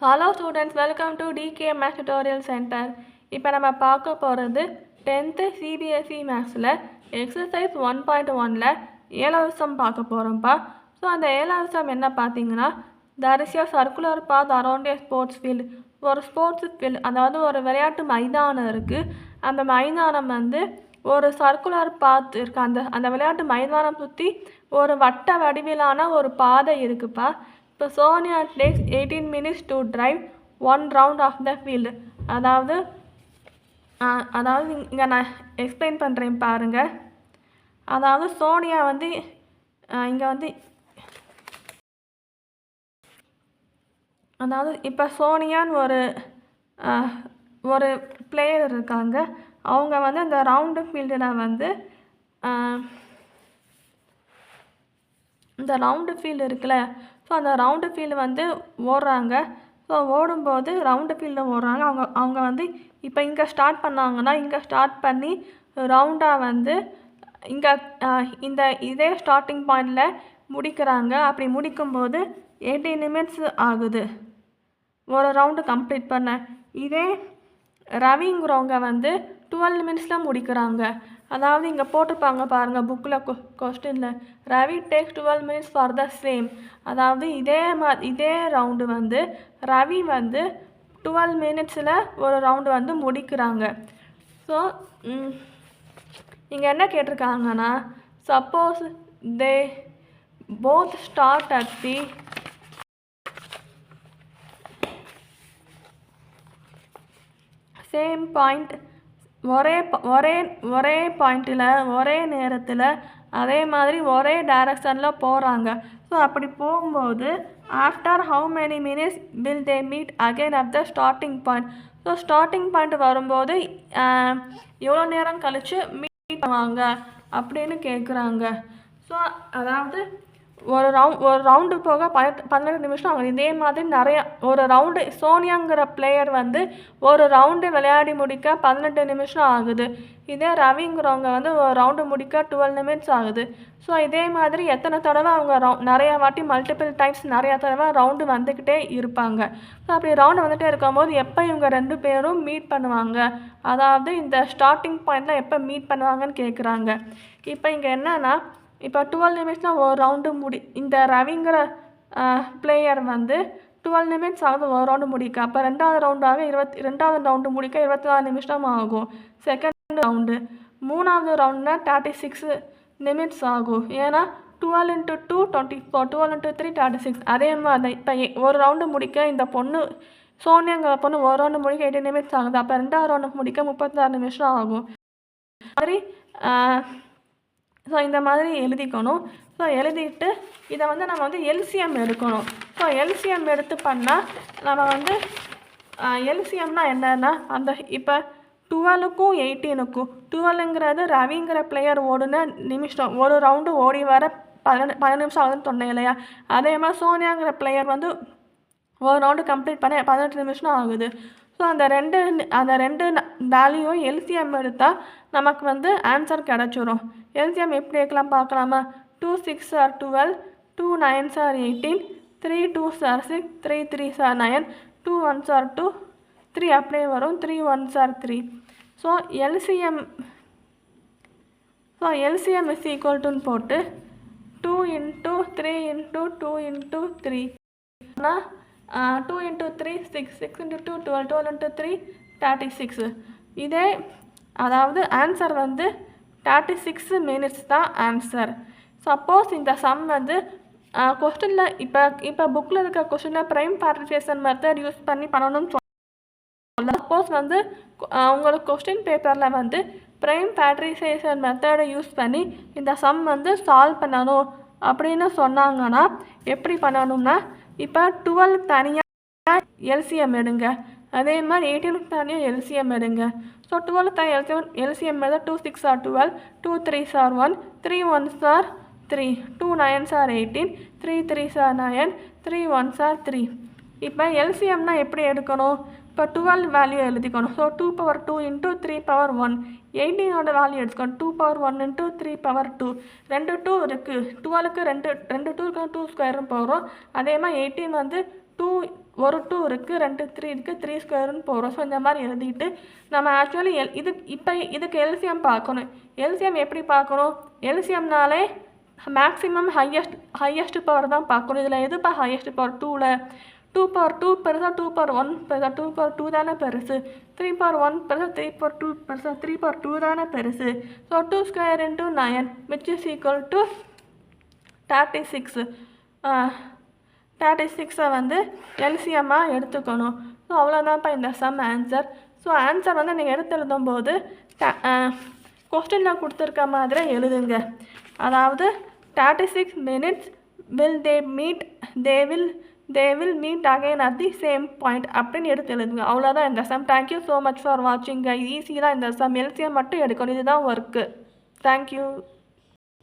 Hello students, welcome to DK Maths Tutorial Center. இப்போ நம்ம பார்க்க போகிறது 10th CBSE Mathsல exercise 1.1ல ஏழாவது சம் பார்க்க போகிறோம்ப்பா. ஸோ அந்த ஏழாவது சம் என்ன பார்த்தீங்கன்னா, there is a circular path around a sports field. ஒரு ஸ்போர்ட்ஸ் ஃபீல்டு, அதாவது ஒரு விளையாட்டு மைதானம் இருக்குது. அந்த மைதானம் வந்து ஒரு சர்க்குலர் பாத் இருக்குது. அந்த விளையாட்டு மைதானம் சுற்றி ஒரு வட்ட வடிவிலான ஒரு பாதை இருக்குப்பா. இப்போ Sonia takes 18 minutes to drive one round of the field. அதாவது இங்கே நான் எக்ஸ்பிளைன் பண்ணுறேன் பாருங்கள். அதாவது சோனியா வந்து இங்கே வந்து அதாவது இப்போ சோனியான்னு ஒரு பிளேயர் இருக்காங்க. அவங்க வந்து அந்த ரவுண்டு ஃபீல்டில் வந்து இந்த ரவுண்டு ஃபீல்டு இருக்குல்ல, ஸோ அந்த ரவுண்டு ஃபீல்டு வந்து ஓடுறாங்க. ஸோ ஓடும்போது ரவுண்டு ஃபீல்டில் ஓடுறாங்க. அவங்க வந்து இப்போ இங்கே ஸ்டார்ட் பண்ணாங்கன்னா இங்கே ஸ்டார்ட் பண்ணி ரவுண்டாக வந்து இங்கே இதே ஸ்டார்டிங் பாயிண்டில் முடிக்கிறாங்க. அப்படி முடிக்கும்போது 18 minutes ஆகுது ஒரு ரவுண்டு கம்ப்ளீட் பண்ண. இதே ரவிங்கிறவங்க வந்து 12 minutesல முடிக்கிறாங்க. அதாவது இங்கே போட்டிருப்பாங்க பாருங்கள் புக்கில் கொஸ்டினில், Ravi takes 12 minutes for the same. அதாவது இதே ரவுண்டு வந்து ரவி வந்து 12 minutesல ஒரு ரவுண்டு வந்து முடிக்கிறாங்க. ஸோ இங்கே என்ன கேட்டிருக்காங்கன்னா, suppose they both start at the same point, ஒரே பாயிண்டில் ஒரே நேரத்தில் அதே மாதிரி ஒரே டைரக்ஷனில் போகிறாங்க. ஸோ அப்படி போகும்போது after how many minutes will they meet again at the starting point. So starting point வரும்போது எவ்வளோ நேரம் கழித்து மீட் பண்ணுவாங்க அப்படின்னு கேட்குறாங்க. ஸோ அதாவது ஒரு ரவுண்டு போக 12 நிமிஷம் ஆகும். இதே மாதிரி நிறையா ஒரு ரவுண்டு சோனியாங்கிற பிளேயர் வந்து ஒரு ரவுண்டு விளையாடி முடிக்க 18 நிமிஷம் ஆகுது. இதே ரவிங்கிறவங்க வந்து ஒரு ரவுண்டு முடிக்க 12 minutes ஆகுது. ஸோ இதே மாதிரி எத்தனை தடவை அவங்க நிறையா வாட்டி மல்டிபிள் டைம்ஸ் நிறையா தடவை ரவுண்டு வந்துக்கிட்டே இருப்பாங்க. ஸோ அப்படி ரவுண்டு வந்துகிட்டே இருக்கும்போது எப்போ இவங்க 2 பேரும் மீட் பண்ணுவாங்க, அதாவது இந்த ஸ்டார்டிங் பாயிண்டில் எப்போ மீட் பண்ணுவாங்கன்னு கேட்குறாங்க. இப்போ இங்கே என்னன்னா, இப்போ 12 நிமிஷம் ஒரு ரவுண்டு இந்த ரவிங்கிற பிளேயர் வந்து 12 minutes ஆகுது ஒரு ரவுண்டு முடிக்க. அப்போ ரெண்டாவது ரவுண்டு முடிக்க 24 நிமிஷம் ஆகும். செகண்ட் ரவுண்டு, மூணாவது ரவுண்டில் 36 minutes ஆகும். ஏன்னா 12 into 2 24, 12 into 3 36. அதே மாதிரி இப்போ ஒரு ரவுண்டு முடிக்க இந்த பொண்ணு சோனியாங்கிற பொண்ணு ஒரு ரவுண்டு முடிக்க 18 minutes ஆகுது. அப்போ ரெண்டாவது ரவுண்டு முடிக்க 36 நிமிஷம் ஆகும். மாதிரி ஸோ இந்த மாதிரி எழுதிக்கணும். ஸோ எழுதிட்டு இதை வந்து நம்ம வந்து எல்சிஎம் எடுக்கணும். ஸோ எல்சிஎம் எடுத்து பண்ணால் நம்ம வந்து எல்சிஎம்னா என்னன்னா, அந்த இப்போ 12க்கும் 18க்கும் 12ங்கிறது ரவிங்கிற பிளேயர் ஓடுன நிமிஷம், ஒரு ரவுண்டு ஓடி வர 12 நிமிஷம் ஆகுதுன்னு சொன்னேன் இல்லையா. அதே மாதிரி சோனியாங்கிற பிளேயர் வந்து ஒரு ரவுண்டு கம்ப்ளீட் பண்ண 18 நிமிஷம் ஆகுது. ஸோ அந்த ரெண்டு வேல்யூவும் எல்சிஎம் எடுத்தால் நமக்கு வந்து ஆன்சர் கிடச்சிரும். எல்சிஎம் எப்படி எடுக்கலாம் பார்க்கலாமா? 2 6 are 12, 2 9s are 18, 3 2s are 6, 3 3s are 9, 2 1s are 2, 3 அப்படியே வரும், 3 1s are 3. So LCM is equal டுன்னு போட்டு 2 into 3 into 2 into 3 ஆனால் 2 into 3 6, 6 into 2 12, 12 into 3 36. இதே அதாவது ஆன்சர் வந்து 36 minutes தான் ஆன்சர். சப்போஸ் இந்த சம் வந்து கொஸ்டினில் இப்போ புக்கில் இருக்க கொஸ்டினில் ப்ரைம் ஃபேக்டரைசேஷன் மெத்தட் யூஸ் பண்ணி பண்ணணும்னு சொல்லலாம். சப்போஸ் வந்து உங்களுக்கு கொஸ்டின் பேப்பரில் வந்து ப்ரைம் ஃபேக்டரைசேஷன் மெத்தடை யூஸ் பண்ணி இந்த சம் வந்து சால்வ் பண்ணணும் அப்படின்னு சொன்னாங்கன்னா எப்படி பண்ணணும்னா, இப்போ 12 தனியாக எல்சிஎம் எடுங்க, அதே மாதிரி 18 தனியாக எல்சிஎம் எடுங்க. ஸோ 12 தனியாக எல்சிஎம் எடுத்தால் 2 6 are 12, 2 3s are 1, 3 1s are 3, 2 9s are 18, 3 3s are 9, 3 1s are 3. இப்போ எல்சிஎம்னா எப்படி எடுக்கணும்? இப்போ 12 வேல்யூ எழுதிக்கணும். ஸோ 2 power 2 into 3 power 1, 18ஓட வேல்யூ எடுத்துக்கணும். 2 power 1 into 3 power 2, 2 2 இருக்குது. 12க்கு 2 2 2 ஸ்கொயரும் போகிறோம். அதே மாதிரி 18 வந்து 2 ஒரு 2 இருக்குது, 2 3 இருக்குது, 3 ஸ்கொயர்னு போகிறோம். ஸோ இந்த மாதிரி எழுதிட்டு நம்ம ஆக்சுவலி இதுக்கு எல்சிஎம் பார்க்கணும். எல்சிஎம் எப்படி பார்க்கணும்? எல்சிஎம்னாலே மேக்ஸிமம் ஹையஸ்ட் பவர் தான் பார்க்கணும். இதில் எதுப்பா ஹையஸ்ட் பவர்? 2ல் 2 பவர் 2 பெருசா, 2 பவர் 1 பெருசா? 2 பவர் 2 தானே பெருசு. 3 பவர் 1 பெருசா, 3 பவர் 2 பெருசா? 3 பவர் 2 தானே பெருசு. So 2 square into 9 which is equal to 36. 36 வந்து எல்சிஎம்மாக எடுத்துக்கணும். ஸோ அவ்வளோதான்ப்பா இந்த சம் ஆன்சர். ஸோ ஆன்சர் வந்து நீங்கள் எடுத்து எழுதும்போது கொஸ்டினில் கொடுத்துருக்க மாதிரி எழுதுங்க. அதாவது 36 minutes will they meet, they will meet again at the same point அப்படின்னு எடுத்து எழுதுங்க. அவ்வளோதான் இந்த sum. Thank you so much for வாட்சிங். ஈஸி தான் இந்த சம். எல்சிஎம் மட்டும் எடுக்கணும். இதுதான் ஒர்க்கு. தேங்க்யூ.